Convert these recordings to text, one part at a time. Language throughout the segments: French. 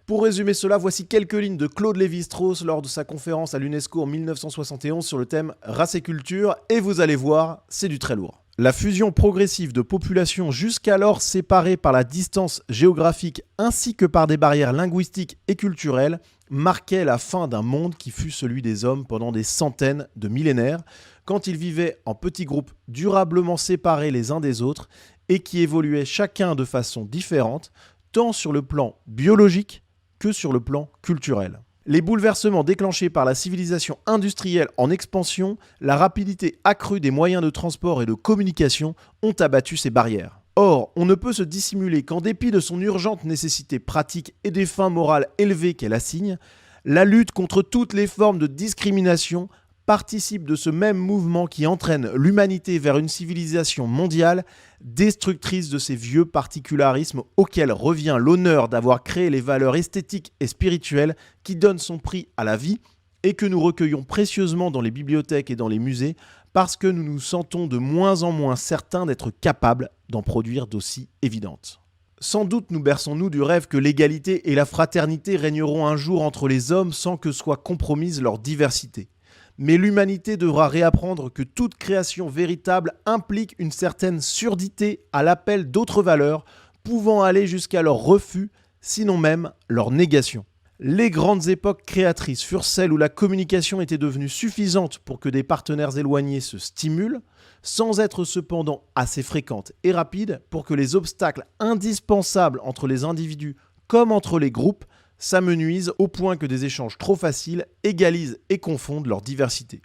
Pour résumer cela, voici quelques lignes de Claude Lévi-Strauss lors de sa conférence à l'UNESCO en 1971 sur le thème Race et culture, et vous allez voir, c'est du très lourd. La fusion progressive de populations jusqu'alors séparées par la distance géographique ainsi que par des barrières linguistiques et culturelles marquait la fin d'un monde qui fut celui des hommes pendant des centaines de millénaires, quand ils vivaient en petits groupes durablement séparés les uns des autres et qui évoluaient chacun de façon différente, tant sur le plan biologique que sur le plan culturel. Les bouleversements déclenchés par la civilisation industrielle en expansion, la rapidité accrue des moyens de transport et de communication ont abattu ces barrières. Or, on ne peut se dissimuler qu'en dépit de son urgente nécessité pratique et des fins morales élevées qu'elle assigne, la lutte contre toutes les formes de discrimination participe de ce même mouvement qui entraîne l'humanité vers une civilisation mondiale destructrice de ces vieux particularismes auxquels revient l'honneur d'avoir créé les valeurs esthétiques et spirituelles qui donnent son prix à la vie et que nous recueillons précieusement dans les bibliothèques et dans les musées parce que nous nous sentons de moins en moins certains d'être capables d'en produire d'aussi évidentes. Sans doute nous berçons-nous du rêve que l'égalité et la fraternité régneront un jour entre les hommes sans que soit compromise leur diversité. Mais l'humanité devra réapprendre que toute création véritable implique une certaine surdité à l'appel d'autres valeurs, pouvant aller jusqu'à leur refus, sinon même leur négation. Les grandes époques créatrices furent celles où la communication était devenue suffisante pour que des partenaires éloignés se stimulent, sans être cependant assez fréquente et rapide pour que les obstacles indispensables entre les individus comme entre les groupes s'amenuisent au point que des échanges trop faciles égalisent et confondent leur diversité.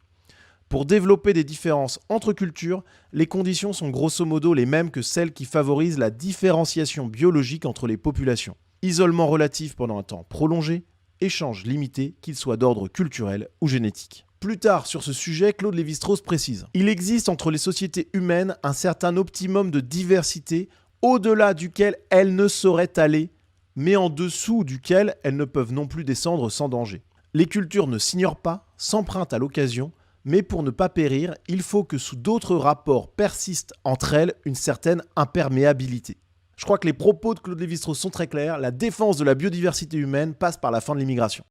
Pour développer des différences entre cultures, les conditions sont grosso modo les mêmes que celles qui favorisent la différenciation biologique entre les populations. Isolement relatif pendant un temps prolongé, échange limité, qu'il soit d'ordre culturel ou génétique. Plus tard sur ce sujet, Claude Lévi-Strauss précise « Il existe entre les sociétés humaines un certain optimum de diversité au-delà duquel elles ne sauraient aller, mais en dessous duquel elles ne peuvent non plus descendre sans danger. Les cultures ne s'ignorent pas, s'empruntent à l'occasion, mais pour ne pas périr, il faut que sous d'autres rapports persiste entre elles une certaine imperméabilité. » Je crois que les propos de Claude Lévi-Strauss sont très clairs, la défense de la biodiversité humaine passe par la fin de l'immigration.